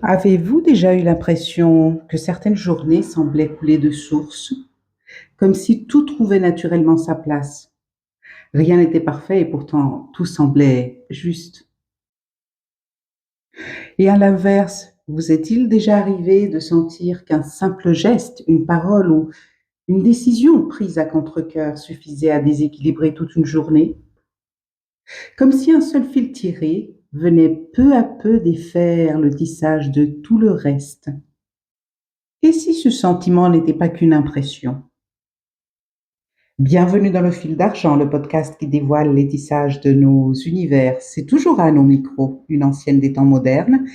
Avez-vous déjà eu l'impression que certaines journées semblaient couler de source, comme si tout trouvait naturellement sa place? Rien n'était parfait et pourtant tout semblait juste. Et à l'inverse, vous est-il déjà arrivé de sentir qu'un simple geste, une parole ou une décision prise à contre-cœur suffisait à déséquilibrer toute une journée? Comme si un seul fil tiré venait peu à peu défaire le tissage de tout le reste. Et si ce sentiment n'était pas qu'une impression? Bienvenue dans le fil d'argent, le podcast qui dévoile les tissages de nos univers. C'est toujours à nos micros, une ancienne des temps modernes.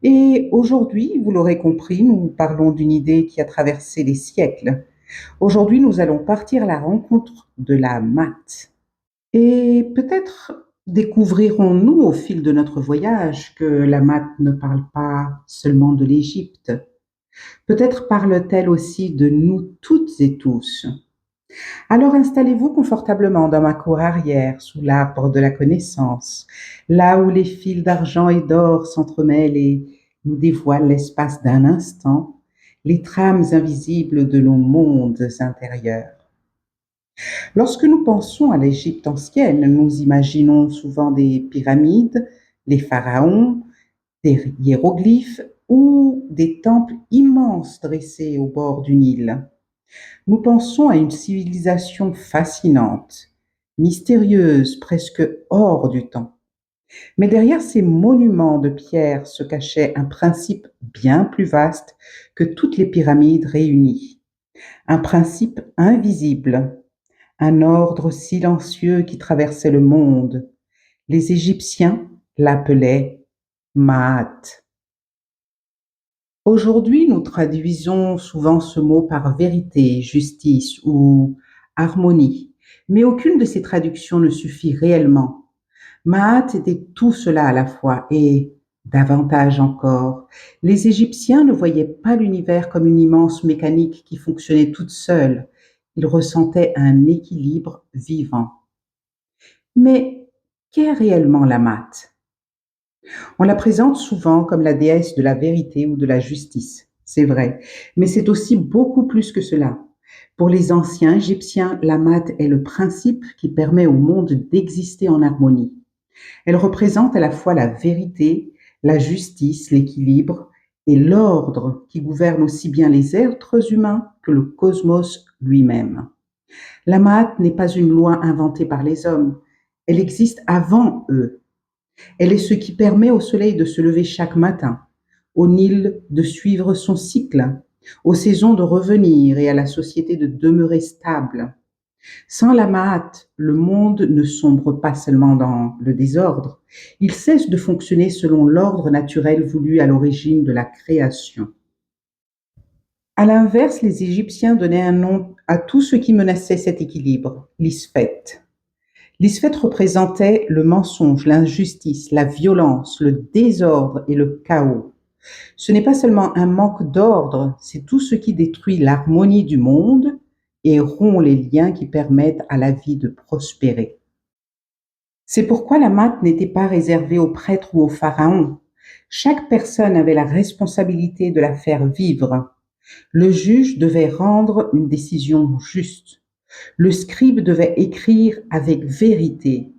Et aujourd'hui, vous l'aurez compris, nous parlons d'une idée qui a traversé les siècles. Aujourd'hui, nous allons partir à la rencontre de la maths. Et peut-être découvrirons-nous au fil de notre voyage que la maths ne parle pas seulement de l'Égypte. Peut-être parle-t-elle aussi de nous toutes et tous. Alors installez-vous confortablement dans ma cour arrière, sous l'arbre de la connaissance, là où les fils d'argent et d'or s'entremêlent et nous dévoilent l'espace d'un instant, les trames invisibles de nos mondes intérieurs. Lorsque nous pensons à l'Égypte ancienne, nous imaginons souvent des pyramides, les pharaons, des hiéroglyphes ou des temples immenses dressés au bord du Nil. Nous pensons à une civilisation fascinante, mystérieuse, presque hors du temps. Mais derrière ces monuments de pierre se cachait un principe bien plus vaste que toutes les pyramides réunies. Un principe invisible, un ordre silencieux qui traversait le monde. Les Égyptiens l'appelaient Maat. Aujourd'hui, nous traduisons souvent ce mot par vérité, justice ou harmonie, mais aucune de ces traductions ne suffit réellement. Maat était tout cela à la fois et davantage encore. Les Égyptiens ne voyaient pas l'univers comme une immense mécanique qui fonctionnait toute seule. Ils ressentaient un équilibre vivant. Mais qu'est réellement la Maat? On la présente souvent comme la déesse de la vérité ou de la justice. C'est vrai, mais c'est aussi beaucoup plus que cela. Pour les anciens Égyptiens, la Maat est le principe qui permet au monde d'exister en harmonie. Elle représente à la fois la vérité, la justice, l'équilibre et l'ordre qui gouverne aussi bien les êtres humains que le cosmos lui-même. La Maat n'est pas une loi inventée par les hommes, elle existe avant eux. Elle est ce qui permet au soleil de se lever chaque matin, au Nil de suivre son cycle, aux saisons de revenir et à la société de demeurer stable. Sans la Maat, le monde ne sombre pas seulement dans le désordre, il cesse de fonctionner selon l'ordre naturel voulu à l'origine de la création. À l'inverse, les Égyptiens donnaient un nom à tout ce qui menaçait cet équilibre, l'Isphète. L'Isphète représentait le mensonge, l'injustice, la violence, le désordre et le chaos. Ce n'est pas seulement un manque d'ordre, c'est tout ce qui détruit l'harmonie du monde et rompt les liens qui permettent à la vie de prospérer. C'est pourquoi la maths n'était pas réservée aux prêtres ou aux pharaons. Chaque personne avait la responsabilité de la faire vivre. Le juge devait rendre une décision juste. Le scribe devait écrire avec vérité.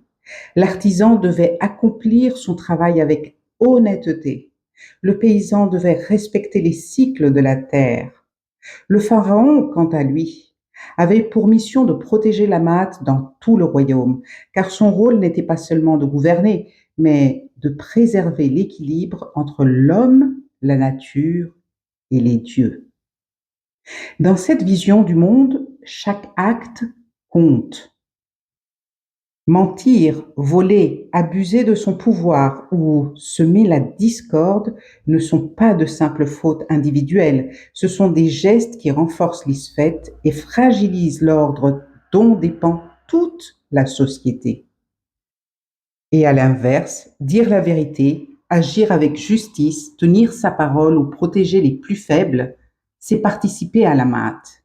L'artisan devait accomplir son travail avec honnêteté. Le paysan devait respecter les cycles de la terre. Le pharaon, quant à lui, avait pour mission de protéger la maths dans tout le royaume, car son rôle n'était pas seulement de gouverner, mais de préserver l'équilibre entre l'homme, la nature et les dieux. Dans cette vision du monde, chaque acte compte. Mentir, voler, abuser de son pouvoir ou semer la discorde ne sont pas de simples fautes individuelles, ce sont des gestes qui renforcent l'isphète et fragilisent l'ordre dont dépend toute la société. Et à l'inverse, dire la vérité, agir avec justice, tenir sa parole ou protéger les plus faibles, c'est participer à la maths.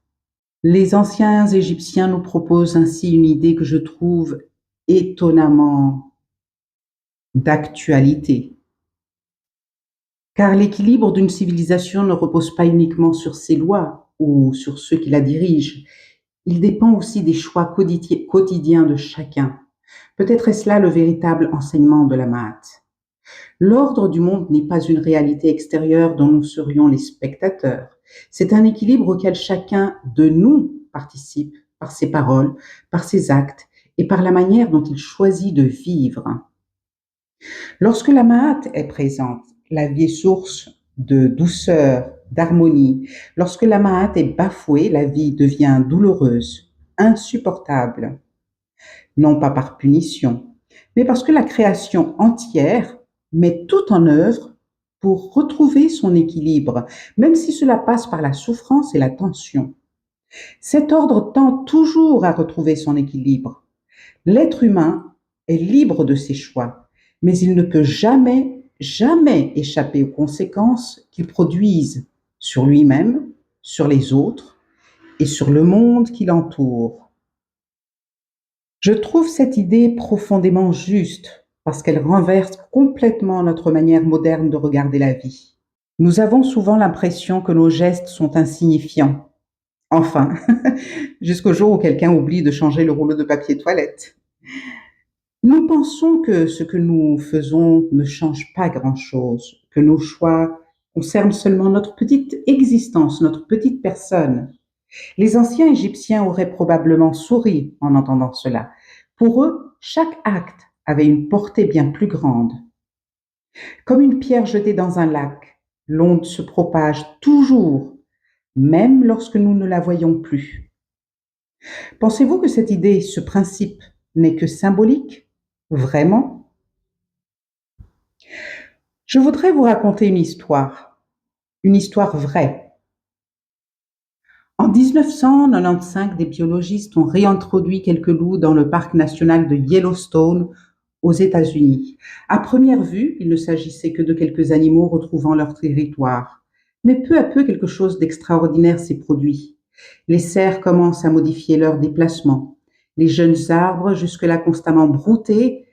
Les anciens Égyptiens nous proposent ainsi une idée que je trouve étonnamment d'actualité. Car l'équilibre d'une civilisation ne repose pas uniquement sur ses lois ou sur ceux qui la dirigent, il dépend aussi des choix quotidiens de chacun. Peut-être est-ce là le véritable enseignement de la Maat. L'ordre du monde n'est pas une réalité extérieure dont nous serions les spectateurs. C'est un équilibre auquel chacun de nous participe par ses paroles, par ses actes et par la manière dont il choisit de vivre. Lorsque la Maat est présente, la vie est source de douceur, d'harmonie. Lorsque la Maat est bafouée, la vie devient douloureuse, insupportable, non pas par punition, mais parce que la création entière met tout en œuvre pour retrouver son équilibre, même si cela passe par la souffrance et la tension. Cet ordre tend toujours à retrouver son équilibre. L'être humain est libre de ses choix, mais il ne peut jamais, jamais échapper aux conséquences qu'il produisent sur lui-même, sur les autres et sur le monde qui l'entoure. Je trouve cette idée profondément juste parce qu'elle renverse complètement notre manière moderne de regarder la vie. Nous avons souvent l'impression que nos gestes sont insignifiants. Enfin, jusqu'au jour où quelqu'un oublie de changer le rouleau de papier toilette. Nous pensons que ce que nous faisons ne change pas grand-chose, que nos choix concernent seulement notre petite existence, notre petite personne. Les anciens Égyptiens auraient probablement souri en entendant cela. Pour eux, chaque acte avait une portée bien plus grande. Comme une pierre jetée dans un lac, l'onde se propage toujours, même lorsque nous ne la voyons plus. Pensez-vous que cette idée, ce principe, n'est que symbolique? Vraiment? Je voudrais vous raconter une histoire vraie. En 1995, des biologistes ont réintroduit quelques loups dans le parc national de Yellowstone aux États-Unis. À première vue, il ne s'agissait que de quelques animaux retrouvant leur territoire. Mais peu à peu, quelque chose d'extraordinaire s'est produit. Les cerfs commencent à modifier leur déplacement. Les jeunes arbres, jusque-là constamment broutés,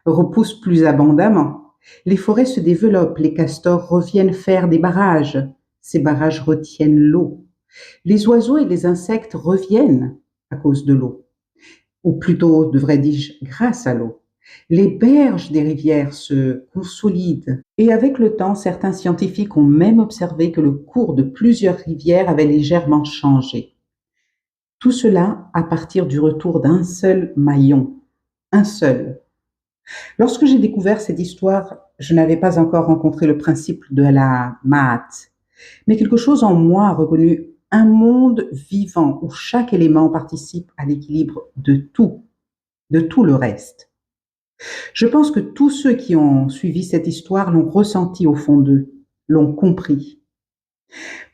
repoussent plus abondamment. Les forêts se développent, les castors reviennent faire des barrages. Ces barrages retiennent l'eau. Les oiseaux et les insectes reviennent à cause de l'eau, ou plutôt, devrais-je, grâce à l'eau. Les berges des rivières se consolident et avec le temps, certains scientifiques ont même observé que le cours de plusieurs rivières avait légèrement changé. Tout cela à partir du retour d'un seul maillon, un seul. Lorsque j'ai découvert cette histoire, je n'avais pas encore rencontré le principe de la Maat, mais quelque chose en moi a reconnu un monde vivant où chaque élément participe à l'équilibre de tout le reste. Je pense que tous ceux qui ont suivi cette histoire l'ont ressenti au fond d'eux, l'ont compris.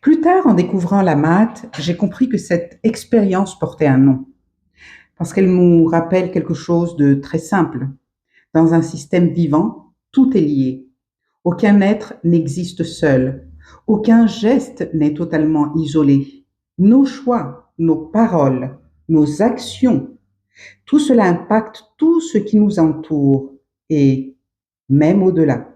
Plus tard, en découvrant la Maat, j'ai compris que cette expérience portait un nom, parce qu'elle nous rappelle quelque chose de très simple. Dans un système vivant, tout est lié. Aucun être n'existe seul. Aucun geste n'est totalement isolé. Nos choix, nos paroles, nos actions, tout cela impacte tout ce qui nous entoure et même au-delà.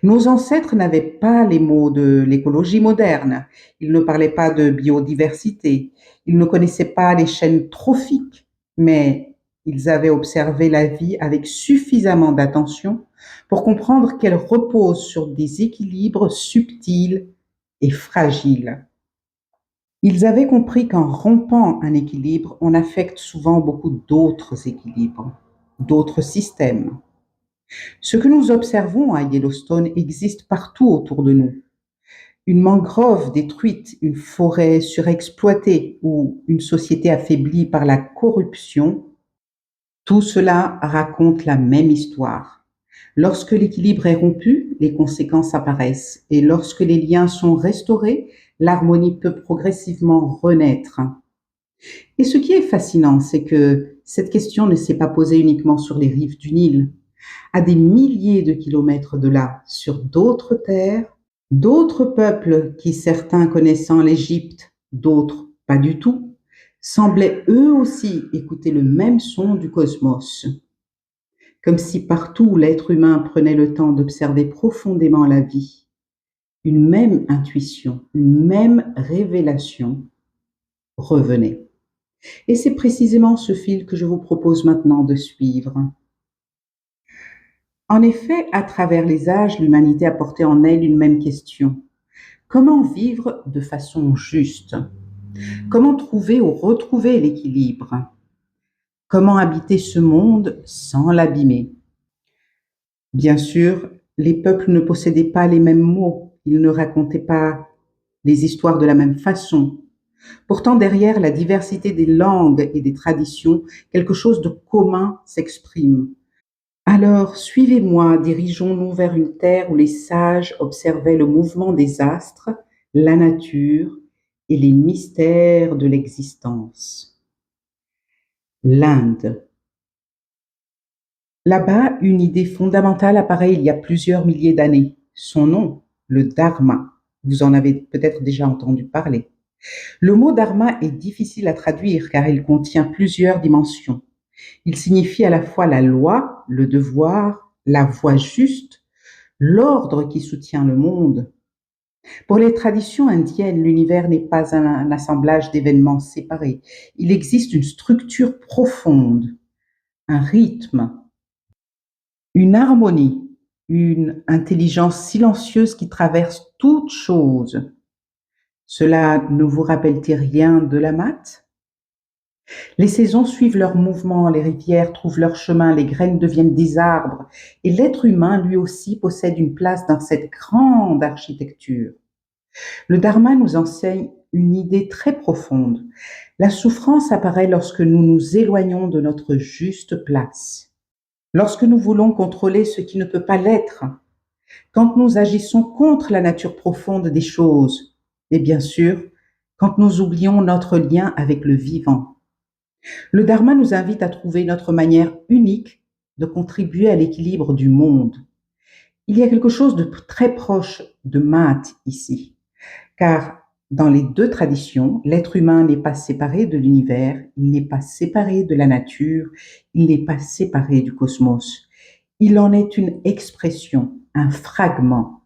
Nos ancêtres n'avaient pas les mots de l'écologie moderne. Ils ne parlaient pas de biodiversité. Ils ne connaissaient pas les chaînes trophiques, mais ils avaient observé la vie avec suffisamment d'attention pour comprendre qu'elle repose sur des équilibres subtils et fragiles. Ils avaient compris qu'en rompant un équilibre, on affecte souvent beaucoup d'autres équilibres, d'autres systèmes. Ce que nous observons à Yellowstone existe partout autour de nous. Une mangrove détruite, une forêt surexploitée ou une société affaiblie par la corruption, tout cela raconte la même histoire. Lorsque l'équilibre est rompu, les conséquences apparaissent et lorsque les liens sont restaurés, l'harmonie peut progressivement renaître. Et ce qui est fascinant, c'est que cette question ne s'est pas posée uniquement sur les rives du Nil. À des milliers de kilomètres de là, sur d'autres terres, d'autres peuples qui, certains connaissant l'Égypte, d'autres pas du tout, semblaient eux aussi écouter le même son du cosmos. comme si partout où l'être humain prenait le temps d'observer profondément la vie, une même intuition, une même révélation revenait. Et c'est précisément ce fil que je vous propose maintenant de suivre. En effet, à travers les âges, l'humanité a porté en elle une même question. Comment vivre de façon juste? Comment trouver ou retrouver l'équilibre? Comment habiter ce monde sans l'abîmer? Bien sûr, les peuples ne possédaient pas les mêmes mots, ils ne racontaient pas les histoires de la même façon. Pourtant, derrière la diversité des langues et des traditions, quelque chose de commun s'exprime. Alors, suivez-moi, dirigeons-nous vers une terre où les sages observaient le mouvement des astres, la nature et les mystères de l'existence. L'Inde. Là-bas, une idée fondamentale apparaît il y a plusieurs milliers d'années. Son nom, le Dharma. Vous en avez peut-être déjà entendu parler. Le mot dharma est difficile à traduire car il contient plusieurs dimensions. Il signifie à la fois la loi, le devoir, la voie juste, l'ordre qui soutient le monde. Pour les traditions indiennes, l'univers n'est pas un assemblage d'événements séparés. Il existe une structure profonde, un rythme, une harmonie, une intelligence silencieuse qui traverse toute chose. Cela ne vous rappelle-t-il rien de la maths? Les saisons suivent leurs mouvements, les rivières trouvent leur chemin, les graines deviennent des arbres, et l'être humain, lui aussi, possède une place dans cette grande architecture. Le Dharma nous enseigne une idée très profonde. La souffrance apparaît lorsque nous nous éloignons de notre juste place, lorsque nous voulons contrôler ce qui ne peut pas l'être, quand nous agissons contre la nature profonde des choses, et bien sûr, quand nous oublions notre lien avec le vivant. Le Dharma nous invite à trouver notre manière unique de contribuer à l'équilibre du monde. Il y a quelque chose de très proche de Mahat ici, car dans les deux traditions, l'être humain n'est pas séparé de l'univers, il n'est pas séparé de la nature, il n'est pas séparé du cosmos. Il en est une expression, un fragment,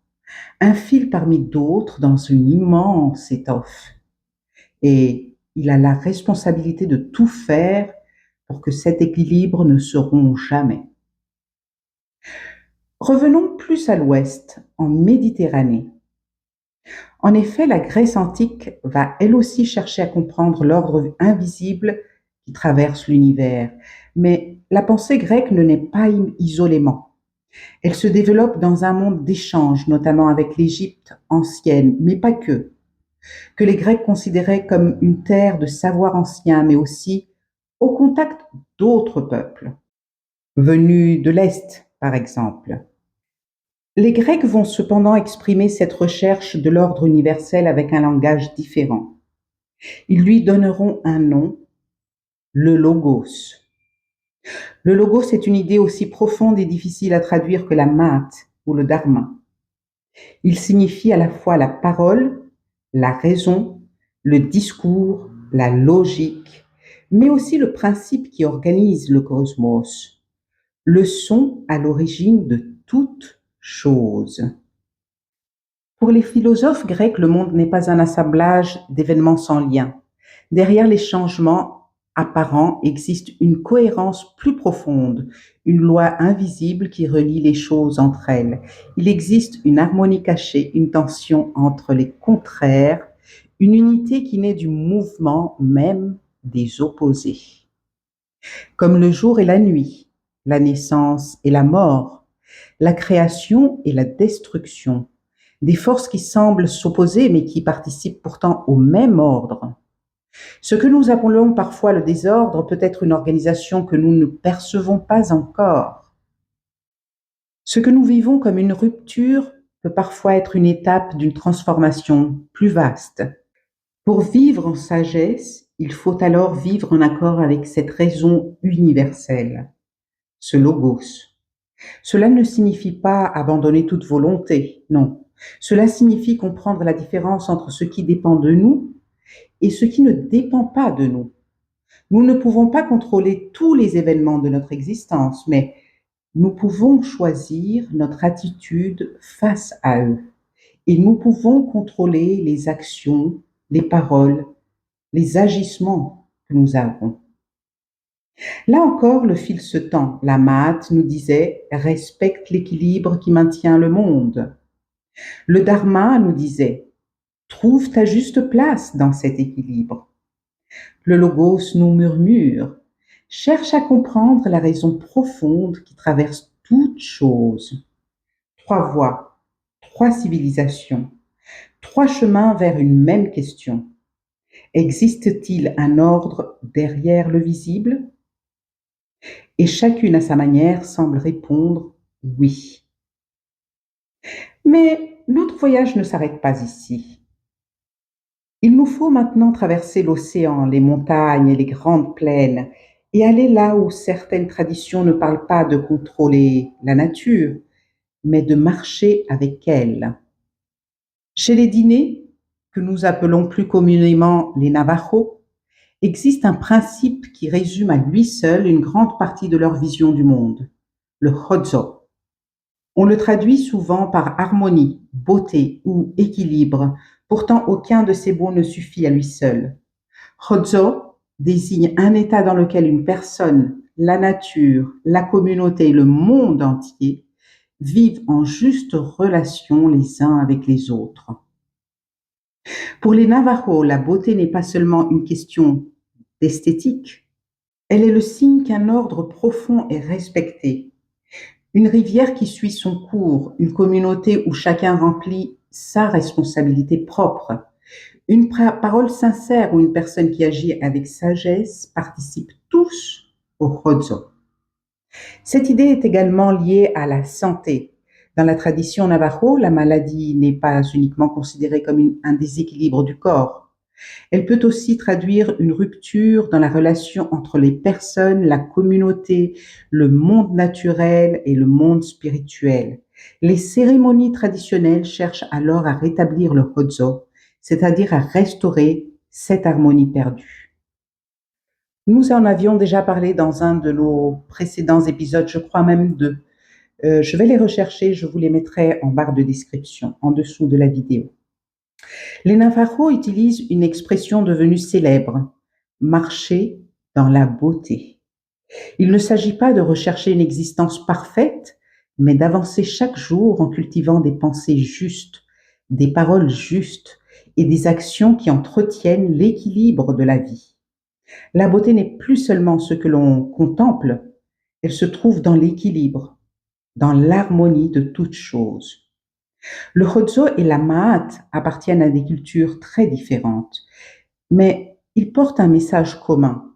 un fil parmi d'autres dans une immense étoffe. Et il a la responsabilité de tout faire pour que cet équilibre ne se rompe jamais. Revenons plus à l'ouest, en Méditerranée. En effet, la Grèce antique va elle aussi chercher à comprendre l'ordre invisible qui traverse l'univers. Mais la pensée grecque ne naît pas isolément. Elle se développe dans un monde d'échanges, notamment avec l'Égypte ancienne, mais pas que les Grecs considéraient comme une terre de savoir ancien, mais aussi au contact d'autres peuples, venus de l'Est, par exemple. Les Grecs vont cependant exprimer cette recherche de l'ordre universel avec un langage différent. Ils lui donneront un nom, le logos. Le logos est une idée aussi profonde et difficile à traduire que la math ou le dharma. Il signifie à la fois la parole, la raison, le discours, la logique, mais aussi le principe qui organise le cosmos, le son à l'origine de toute chose. Pour les philosophes grecs, le monde n'est pas un assemblage d'événements sans lien. Derrière les changements apparents existe une cohérence plus profonde, une loi invisible qui relie les choses entre elles. Il existe une harmonie cachée, une tension entre les contraires, une unité qui naît du mouvement même des opposés. Comme le jour et la nuit, la naissance et la mort, la création et la destruction, des forces qui semblent s'opposer mais qui participent pourtant au même ordre. Ce que nous appelons parfois le désordre peut être une organisation que nous ne percevons pas encore. Ce que nous vivons comme une rupture peut parfois être une étape d'une transformation plus vaste. Pour vivre en sagesse, il faut alors vivre en accord avec cette raison universelle, ce logos. Cela ne signifie pas abandonner toute volonté, non. Cela signifie comprendre la différence entre ce qui dépend de nous et ce qui ne dépend pas de nous. Nous ne pouvons pas contrôler tous les événements de notre existence, mais Nous pouvons choisir notre attitude face à eux et nous pouvons contrôler les actions, les paroles, les agissements que nous avons. Là encore, le fil se tend. La Mahat nous disait respecte l'équilibre qui maintient le monde. Le Dharma nous disait trouve ta juste place dans cet équilibre. Le Logos nous murmure cherche à comprendre la raison profonde qui traverse toute chose. Trois voies, trois civilisations, trois chemins vers une même question. Existe-t-il un ordre derrière le visible? Et chacune à sa manière semble répondre oui. Mais notre voyage ne s'arrête pas ici. Il nous faut maintenant traverser l'océan, les montagnes et les grandes plaines et aller là où certaines traditions ne parlent pas de contrôler la nature, mais de marcher avec elle. Chez les Dinés, que nous appelons plus communément les Navajos, existe un principe qui résume à lui seul une grande partie de leur vision du monde, le Hodzo. On le traduit souvent par harmonie, beauté ou équilibre, pourtant aucun de ces mots ne suffit à lui seul. Hodzo désigne un état dans lequel une personne, la nature, la communauté et le monde entier vivent en juste relation les uns avec les autres. Pour les Navajos, la beauté n'est pas seulement une question d'esthétique, elle est le signe qu'un ordre profond est respecté. Une rivière qui suit son cours, une communauté où chacun remplit sa responsabilité propre, une parole sincère ou une personne qui agit avec sagesse participent tous au Hodzo. Cette idée est également liée à la santé. Dans la tradition navajo, la maladie n'est pas uniquement considérée comme un déséquilibre du corps. Elle peut aussi traduire une rupture dans la relation entre les personnes, la communauté, le monde naturel et le monde spirituel. Les cérémonies traditionnelles cherchent alors à rétablir le Hodzo, c'est-à-dire à restaurer cette harmonie perdue. Nous en avions déjà parlé dans un de nos précédents épisodes, je crois même deux. Je vais les rechercher, je vous les mettrai en barre de description, en dessous de la vidéo. Les Navajos utilisent une expression devenue célèbre, marcher dans la beauté. Il ne s'agit pas de rechercher une existence parfaite, mais d'avancer chaque jour en cultivant des pensées justes, des paroles justes et des actions qui entretiennent l'équilibre de la vie. La beauté n'est plus seulement ce que l'on contemple, elle se trouve dans l'équilibre, dans l'harmonie de toutes choses. Le Hodzo et la Mahat appartiennent à des cultures très différentes, mais ils portent un message commun.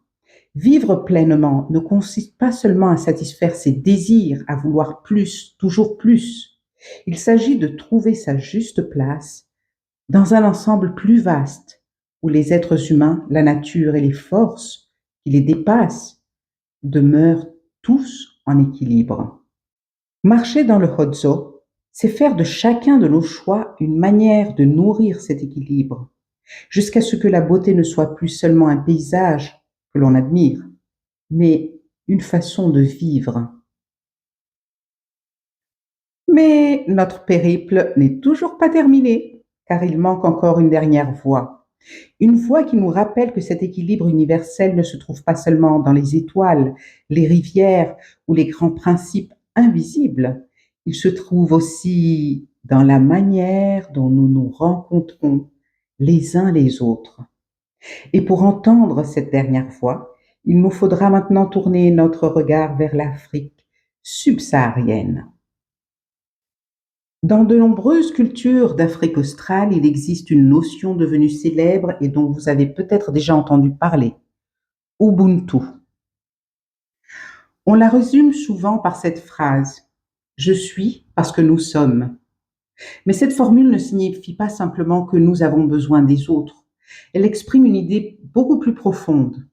Vivre pleinement ne consiste pas seulement à satisfaire ses désirs, à vouloir plus, toujours plus. Il s'agit de trouver sa juste place dans un ensemble plus vaste où les êtres humains, la nature et les forces qui les dépassent demeurent tous en équilibre. Marcher dans le Hodzo, c'est faire de chacun de nos choix une manière de nourrir cet équilibre, jusqu'à ce que la beauté ne soit plus seulement un paysage que l'on admire, mais une façon de vivre. Mais notre périple n'est toujours pas terminé, car il manque encore une dernière voie. Une voie qui nous rappelle que cet équilibre universel ne se trouve pas seulement dans les étoiles, les rivières ou les grands principes invisibles. Il se trouve aussi dans la manière dont nous nous rencontrons les uns les autres. Et pour entendre cette dernière voix, il nous faudra maintenant tourner notre regard vers l'Afrique subsaharienne. Dans de nombreuses cultures d'Afrique australe, il existe une notion devenue célèbre et dont vous avez peut-être déjà entendu parler, Ubuntu. On la résume souvent par cette phrase « Je suis parce que nous sommes ». Mais cette formule ne signifie pas simplement que nous avons besoin des autres. Elle exprime une idée beaucoup plus profonde.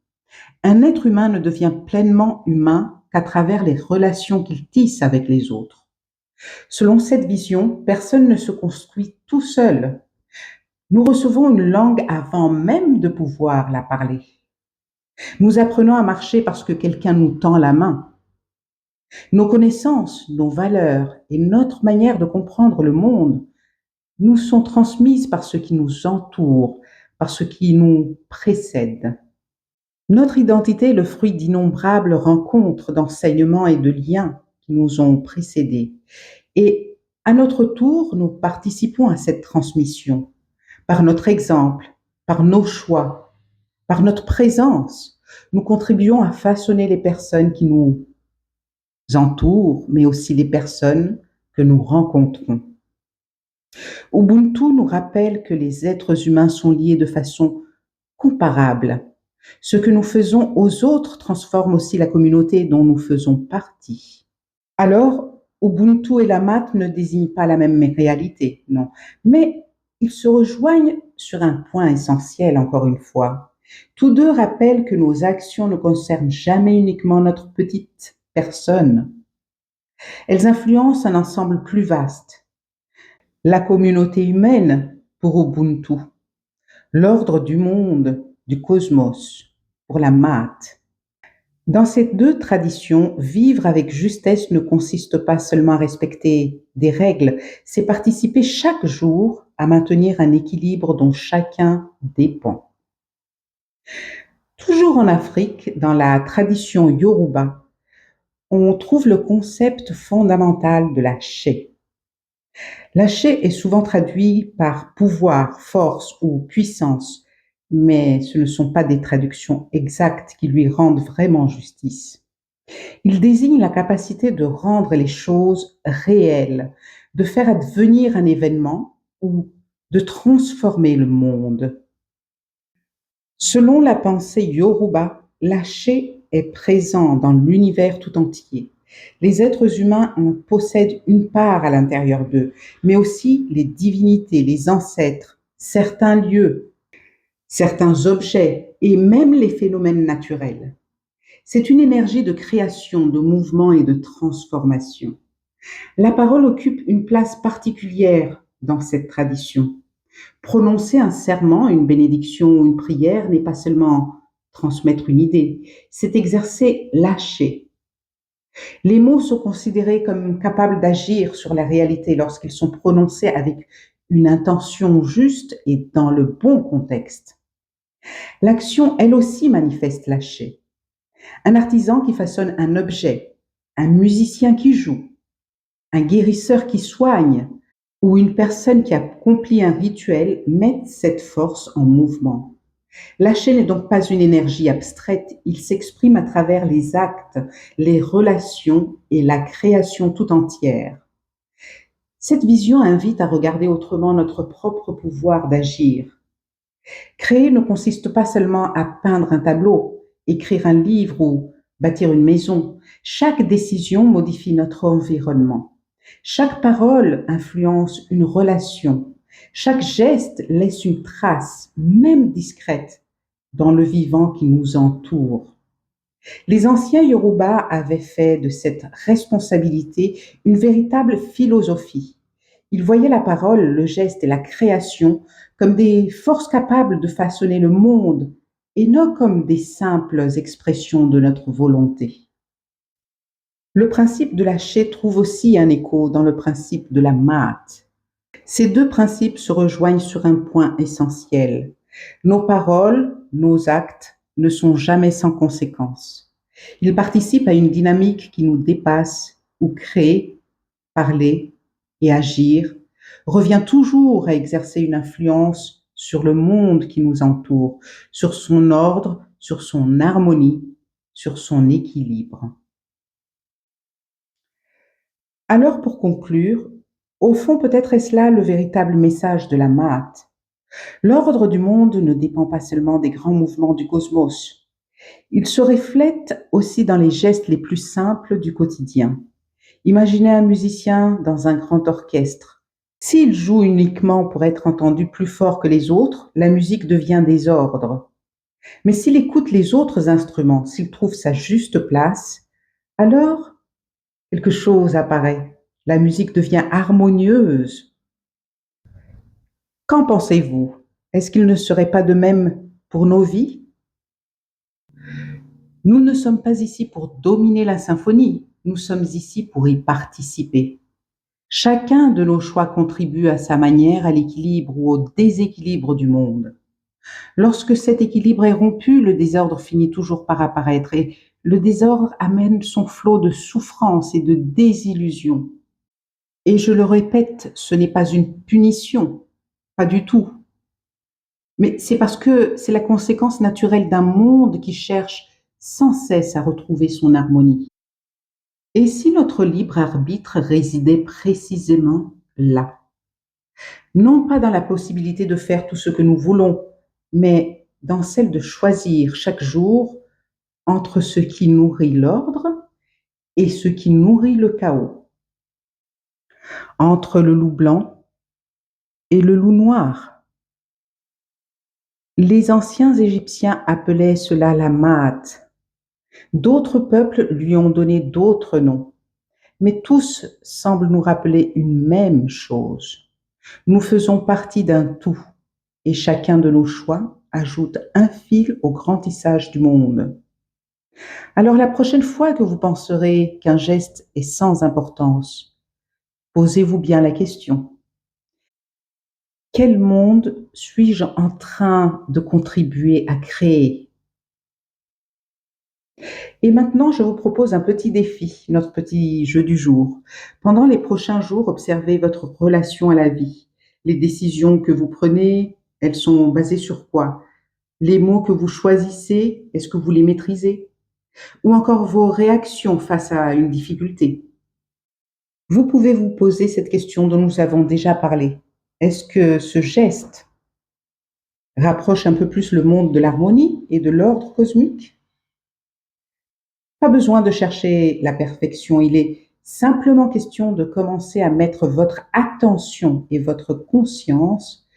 Un être humain ne devient pleinement humain qu'à travers les relations qu'il tisse avec les autres. Selon cette vision, personne ne se construit tout seul. Nous recevons une langue avant même de pouvoir la parler. Nous apprenons à marcher parce que quelqu'un nous tend la main. Nos connaissances, nos valeurs et notre manière de comprendre le monde nous sont transmises par ce qui nous entoure, par ce qui nous précède. Notre identité est le fruit d'innombrables rencontres, d'enseignements et de liens qui nous ont précédés. Et à notre tour, nous participons à cette transmission par notre exemple, par nos choix, par notre présence. Nous contribuons à façonner les personnes qui nous entourent, mais aussi les personnes que nous rencontrons. Ubuntu nous rappelle que les êtres humains sont liés de façon comparable. Ce que nous faisons aux autres transforme aussi la communauté dont nous faisons partie. Alors, Ubuntu et la maths ne désignent pas la même réalité, non, mais ils se rejoignent sur un point essentiel, encore une fois. Tous deux rappellent que nos actions ne concernent jamais uniquement notre petite personne. Elles influencent un ensemble plus vaste. La communauté humaine pour Ubuntu, l'ordre du monde, du cosmos pour la maths. Dans ces deux traditions, vivre avec justesse ne consiste pas seulement à respecter des règles, c'est participer chaque jour à maintenir un équilibre dont chacun dépend. Toujours en Afrique, dans la tradition Yoruba, on trouve le concept fondamental de la Ché. La Ché est souvent traduit par pouvoir, force ou puissance, mais ce ne sont pas des traductions exactes qui lui rendent vraiment justice. Il désigne la capacité de rendre les choses réelles, de faire advenir un événement ou de transformer le monde. Selon la pensée Yoruba, l'Aché est présent dans l'univers tout entier. Les êtres humains en possèdent une part à l'intérieur d'eux, mais aussi les divinités, les ancêtres, certains lieux, certains objets et même les phénomènes naturels. C'est une énergie de création, de mouvement et de transformation. La parole occupe une place particulière dans cette tradition. Prononcer un serment, une bénédiction ou une prière n'est pas seulement transmettre une idée, c'est exercer lâcher. Les mots sont considérés comme capables d'agir sur la réalité lorsqu'ils sont prononcés avec une intention juste et dans le bon contexte. L'action, elle aussi, manifeste lâcher. Un artisan qui façonne un objet, un musicien qui joue, un guérisseur qui soigne ou une personne qui accomplit un rituel mettent cette force en mouvement. Lâcher n'est donc pas une énergie abstraite, il s'exprime à travers les actes, les relations et la création tout entière. Cette vision invite à regarder autrement notre propre pouvoir d'agir. Créer ne consiste pas seulement à peindre un tableau, écrire un livre ou bâtir une maison. Chaque décision modifie notre environnement. Chaque parole influence une relation. Chaque geste laisse une trace, même discrète, dans le vivant qui nous entoure. Les anciens Yoruba avaient fait de cette responsabilité une véritable philosophie. Ils voyaient la parole, le geste et la création comme des forces capables de façonner le monde et non comme des simples expressions de notre volonté. Le principe de lâcher trouve aussi un écho dans le principe de la maat. Ces deux principes se rejoignent sur un point essentiel. Nos paroles, nos actes ne sont jamais sans conséquence. Ils participent à une dynamique qui nous dépasse, où créer, parler et agir revient toujours à exercer une influence sur le monde qui nous entoure, sur son ordre, sur son harmonie, sur son équilibre. Alors pour conclure, au fond peut-être est-ce là le véritable message de la Maat. L'ordre du monde ne dépend pas seulement des grands mouvements du cosmos. Il se reflète aussi dans les gestes les plus simples du quotidien. Imaginez un musicien dans un grand orchestre. S'il joue uniquement pour être entendu plus fort que les autres, la musique devient désordre. Mais s'il écoute les autres instruments, s'il trouve sa juste place, alors quelque chose apparaît. La musique devient harmonieuse. Qu'en pensez-vous? Est-ce qu'il ne serait pas de même pour nos vies? Nous ne sommes pas ici pour dominer la symphonie, nous sommes ici pour y participer. Chacun de nos choix contribue à sa manière à l'équilibre ou au déséquilibre du monde. Lorsque cet équilibre est rompu, le désordre finit toujours par apparaître et le désordre amène son flot de souffrance et de désillusion. Et je le répète, ce n'est pas une punition, pas du tout. Mais c'est parce que c'est la conséquence naturelle d'un monde qui cherche sans cesse à retrouver son harmonie. Et si notre libre arbitre résidait précisément là? Non pas dans la possibilité de faire tout ce que nous voulons, mais dans celle de choisir chaque jour entre ce qui nourrit l'ordre et ce qui nourrit le chaos, entre le loup blanc et le loup noir. Les anciens Égyptiens appelaient cela la Maat. D'autres peuples lui ont donné d'autres noms, mais tous semblent nous rappeler une même chose. Nous faisons partie d'un tout, et chacun de nos choix ajoute un fil au grand tissage du monde. Alors la prochaine fois que vous penserez qu'un geste est sans importance, posez-vous bien la question. Quel monde suis-je en train de contribuer à créer? Et maintenant, je vous propose un petit défi, notre petit jeu du jour. Pendant les prochains jours, observez votre relation à la vie. Les décisions que vous prenez, elles sont basées sur quoi? Les mots que vous choisissez, est-ce que vous les maîtrisez? Ou encore vos réactions face à une difficulté? Vous pouvez vous poser cette question dont nous avons déjà parlé. Est-ce que ce geste rapproche un peu plus le monde de l'harmonie et de l'ordre cosmique? Pas besoin de chercher la perfection, il est simplement question de commencer à mettre votre attention et votre conscience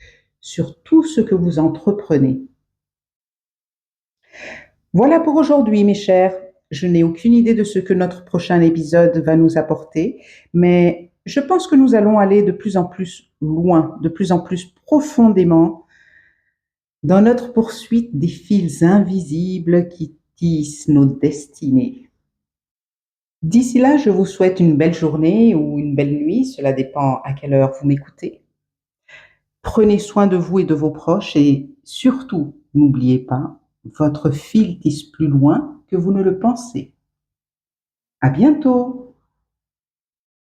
sur tout ce que vous entreprenez. Voilà pour aujourd'hui, mes chers. Je n'ai aucune idée de ce que notre prochain épisode va nous apporter, mais je pense que nous allons aller de plus en plus loin, de plus en plus profondément dans notre poursuite des fils invisibles qui tissent nos destinées. D'ici là, je vous souhaite une belle journée ou une belle nuit, cela dépend à quelle heure vous m'écoutez. Prenez soin de vous et de vos proches et surtout, n'oubliez pas, votre fil tisse plus loin que vous ne le pensez. À bientôt!